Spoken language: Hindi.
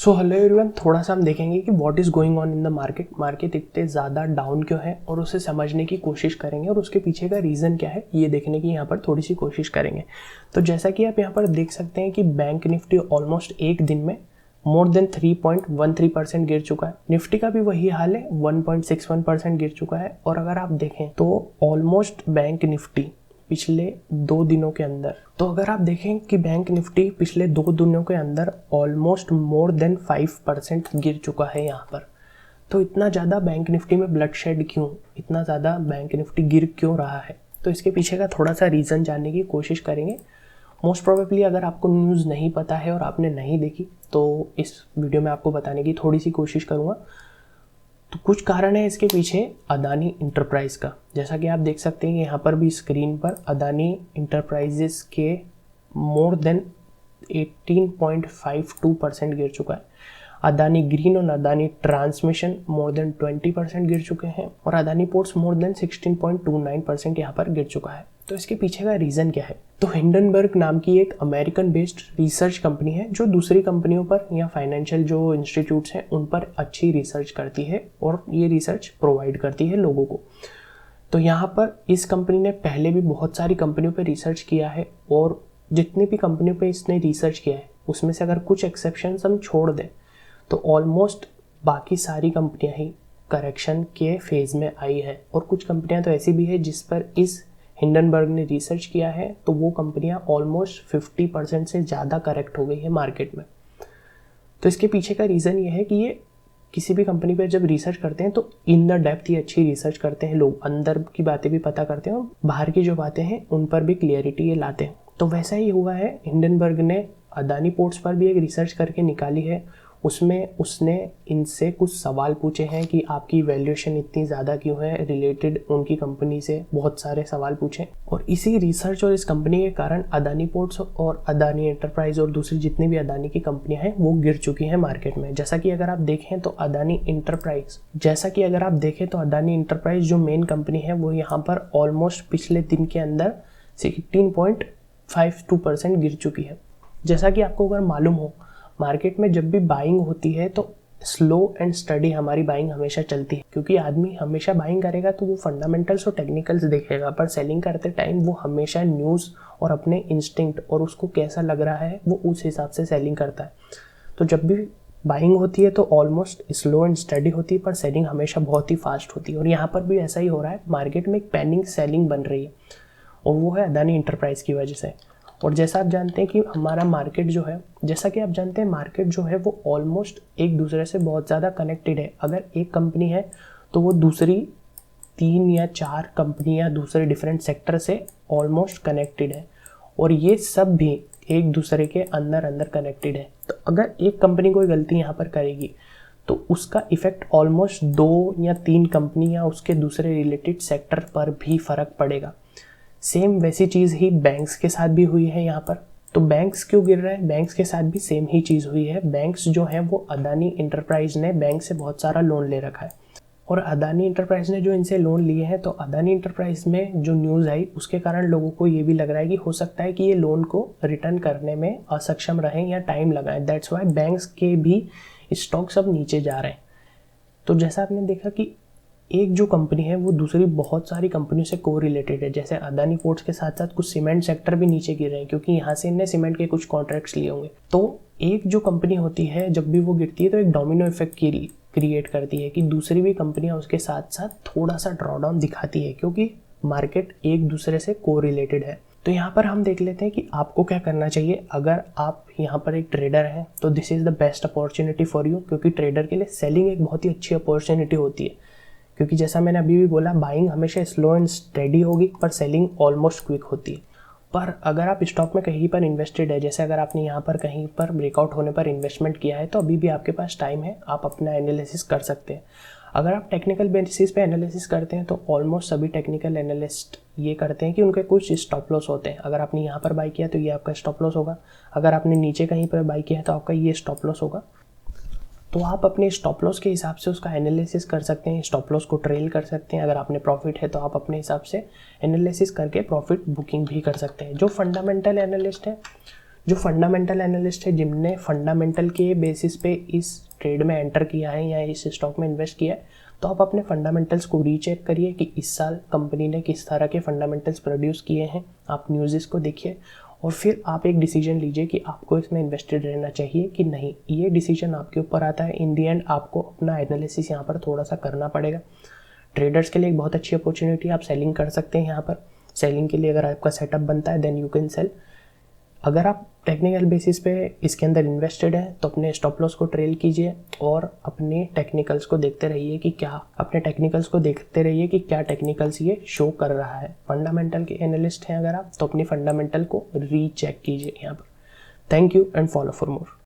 सो हेलो एवरीवन, थोड़ा सा हम देखेंगे कि what is going on in the market इतने ज़्यादा डाउन क्यों है और उसे समझने की कोशिश करेंगे और उसके पीछे का रीज़न क्या है ये देखने की यहाँ पर थोड़ी सी कोशिश करेंगे। तो जैसा कि आप यहाँ पर देख सकते हैं कि बैंक निफ्टी ऑलमोस्ट एक दिन में मोर देन 3.13% गिर चुका है। निफ्टी का भी वही हाल है, 1.61% गिर चुका है। और अगर आप देखें तो ऑलमोस्ट बैंक निफ्टी पिछले 2 दिनों के अंदर, तो अगर आप देखें कि बैंक निफ्टी पिछले 2 दिनों के अंदर ऑलमोस्ट मोर देन 5% गिर चुका है यहाँ पर। तो इतना ज़्यादा बैंक निफ्टी में ब्लड शेड क्यों, इतना ज़्यादा बैंक निफ्टी गिर क्यों रहा है, तो इसके पीछे का थोड़ा सा रीज़न जानने की कोशिश करेंगे। मोस्ट प्रोबेबली अगर आपको न्यूज़ नहीं पता है और आपने नहीं देखी तो इस वीडियो में आपको बताने की थोड़ी सी कोशिश करूँगा। तो कुछ कारण है इसके पीछे अदानी इंटरप्राइज का। जैसा कि आप देख सकते हैं यहाँ पर भी स्क्रीन पर अदानी इंटरप्राइजेस के मोर देन 18.52% गिर चुका है। अदानी ग्रीन और अदानी ट्रांसमिशन मोर देन 20% गिर चुके हैं और अदानी पोर्ट्स मोर देन 16.29% यहाँ पर गिर चुका है। तो इसके पीछे का रीज़न क्या है? तो हिंडनबर्ग नाम की एक अमेरिकन बेस्ड रिसर्च कंपनी है जो दूसरी कंपनियों पर या फाइनेंशियल जो इंस्टीट्यूट्स हैं उन पर अच्छी रिसर्च करती है और ये रिसर्च प्रोवाइड करती है लोगों को। तो यहाँ पर इस कंपनी ने पहले भी बहुत सारी कंपनियों पर रिसर्च किया है और जितनी भी कंपनियों पर इसने रिसर्च किया है उसमें से अगर कुछ एक्सेप्शंस हम छोड़ दें तो ऑलमोस्ट बाकी सारी कंपनियां ही करेक्शन के फेज़ में आई है। और कुछ कंपनियां तो ऐसी भी है जिस पर इस हिंडनबर्ग ने रिसर्च किया है तो वो कंपनियां ऑलमोस्ट 50% से ज़्यादा करेक्ट हो गई है मार्केट में। तो इसके पीछे का रीज़न ये है कि ये किसी भी कंपनी पर जब रिसर्च करते हैं तो इन द डेप्थ ही अच्छी रिसर्च करते हैं लोग, अंदर की बातें भी पता करते हैं और बाहर की जो बातें हैं उन पर भी क्लियरिटी ये लाते हैं। तो वैसा ही हुआ है, हिंडनबर्ग ने अदानी पोर्ट्स पर भी एक रिसर्च करके निकाली है। उसमें उसने इनसे कुछ सवाल पूछे हैं कि आपकी वैल्यूएशन इतनी ज़्यादा क्यों है, रिलेटेड उनकी कंपनी से बहुत सारे सवाल पूछे। और इसी रिसर्च और इस कंपनी के कारण अदानी पोर्ट्स और अदानी एंटरप्राइज और दूसरी जितनी भी अदानी की कंपनियां हैं वो गिर चुकी हैं मार्केट में। जैसा कि अगर आप देखें तो अदानी इंटरप्राइज जो मेन कंपनी है वो यहाँ पर ऑलमोस्ट पिछले दिन के अंदर 16.52% गिर चुकी है। जैसा कि आपको अगर मालूम हो, मार्केट में जब भी बाइंग होती है तो स्लो एंड स्टडी हमारी बाइंग हमेशा चलती है, क्योंकि आदमी हमेशा बाइंग करेगा तो वो फंडामेंटल्स और टेक्निकल्स देखेगा, पर सेलिंग करते टाइम वो हमेशा न्यूज़ और अपने इंस्टिंक्ट और उसको कैसा लग रहा है वो उस हिसाब से सेलिंग करता है। तो जब भी बाइंग होती है तो ऑलमोस्ट स्लो एंड स्टडी होती है, पर सेलिंग हमेशा बहुत ही फास्ट होती है। और यहाँ पर भी ऐसा ही हो रहा है, मार्केट में एक पैनिक सेलिंग बन रही है और वो है अदानी इंटरप्राइज की वजह से। और जैसा आप जानते हैं कि हमारा मार्केट जो है, मार्केट जो है वो ऑलमोस्ट एक दूसरे से बहुत ज़्यादा कनेक्टेड है। अगर एक कंपनी है तो वो दूसरी 3 या 4 कंपनियां दूसरे डिफरेंट सेक्टर से ऑलमोस्ट कनेक्टेड है और ये सब भी एक दूसरे के अंदर कनेक्टेड है। तो अगर एक कंपनी कोई गलती यहाँ पर करेगी तो उसका इफेक्ट ऑलमोस्ट 2 या 3 कंपनी या उसके दूसरे रिलेटेड सेक्टर पर भी फ़र्क पड़ेगा। सेम वैसी चीज़ ही बैंक्स के साथ भी हुई है यहाँ पर। तो बैंक्स क्यों गिर रहे हैं? बैंक्स के साथ भी सेम ही चीज़ हुई है। बैंक्स जो है वो अदानी इंटरप्राइज ने बैंक से बहुत सारा लोन ले रखा है और अदानी इंटरप्राइज ने जो इनसे लोन लिए हैं तो अदानी इंटरप्राइज में जो न्यूज़ आई उसके कारण लोगों को ये भी लग रहा है कि हो सकता है कि ये लोन को रिटर्न करने में असक्षम रहें या टाइम लगाएं। दैट्स वाई बैंक्स के भी स्टॉक सब नीचे जा रहे हैं। तो जैसा आपने देखा कि एक जो कंपनी है वो दूसरी बहुत सारी कंपनियों से को रिलेटेड है। जैसे अदानी पोर्ट्स के साथ साथ कुछ सीमेंट सेक्टर भी नीचे गिर रहे हैं क्योंकि यहाँ से इनने सीमेंट के कुछ कॉन्ट्रैक्ट्स लिए होंगे। तो एक जो कंपनी होती है जब भी वो गिरती है तो एक डोमिनो इफेक्ट क्रिएट करती है कि दूसरी भी कंपनियां उसके साथ साथ थोड़ा सा ड्रॉडाउन दिखाती है, क्योंकि मार्केट एक दूसरे से को रिलेटेड है। तो यहाँ पर हम देख लेते हैं कि आपको क्या करना चाहिए। अगर आप यहाँ पर एक ट्रेडर हैं तो this is the best opportunity for you, क्योंकि ट्रेडर के लिए सेलिंग एक बहुत ही अच्छी अपॉर्चुनिटी होती है। क्योंकि जैसा मैंने अभी भी बोला, बाइंग हमेशा स्लो एंड स्टेडी होगी पर सेलिंग ऑलमोस्ट क्विक होती है। पर अगर आप स्टॉक में कहीं पर इन्वेस्टेड है, जैसे अगर आपने यहाँ पर कहीं पर ब्रेकआउट होने पर इन्वेस्टमेंट किया है तो अभी भी आपके पास टाइम है, आप अपना एनालिसिस कर सकते हैं। अगर आप टेक्निकल बेसिस पे एनालिसिस करते हैं तो ऑलमोस्ट सभी टेक्निकल एनालिस्ट ये करते हैं कि उनके कुछ स्टॉप लॉस होते हैं। अगर आपने यहाँ पर बाई किया तो ये आपका स्टॉप लॉस होगा, अगर आपने नीचे कहीं पर बाई किया है तो आपका ये स्टॉप लॉस होगा। तो आप अपने स्टॉप लॉस के हिसाब से उसका एनालिसिस कर सकते हैं, स्टॉप लॉस को ट्रेल कर सकते हैं। अगर आपने प्रॉफिट है तो आप अपने हिसाब से एनालिसिस करके प्रॉफिट बुकिंग भी कर सकते हैं। जो फंडामेंटल एनालिस्ट है जो फंडामेंटल एनालिस्ट है, जिनने फंडामेंटल के बेसिस पे इस ट्रेड में एंटर किया है या इस स्टॉक में इन्वेस्ट किया है, तो आप अपने फंडामेंटल्स को रीचेक करिए कि इस साल कंपनी ने किस तरह के फंडामेंटल्स प्रोड्यूस किए हैं। आप न्यूज़ को देखिए और फिर आप एक डिसीजन लीजिए कि आपको इसमें इन्वेस्टेड रहना चाहिए कि नहीं। ये डिसीजन आपके ऊपर आता है। इन दी एंड आपको अपना एनालिसिस यहाँ पर थोड़ा सा करना पड़ेगा। ट्रेडर्स के लिए एक बहुत अच्छी अपॉर्चुनिटी, आप सेलिंग कर सकते हैं यहाँ पर। सेलिंग के लिए अगर आपका सेटअप बनता है देन यू कैन सेल। अगर आप टेक्निकल बेसिस पे इसके अंदर इन्वेस्टेड हैं तो अपने स्टॉप लॉस को ट्रेल कीजिए और अपने टेक्निकल्स को देखते रहिए कि क्या टेक्निकल्स ये शो कर रहा है। फंडामेंटल के एनालिस्ट हैं अगर आप, तो अपनी फंडामेंटल को रीचेक कीजिए यहाँ पर। Thank you and follow for more.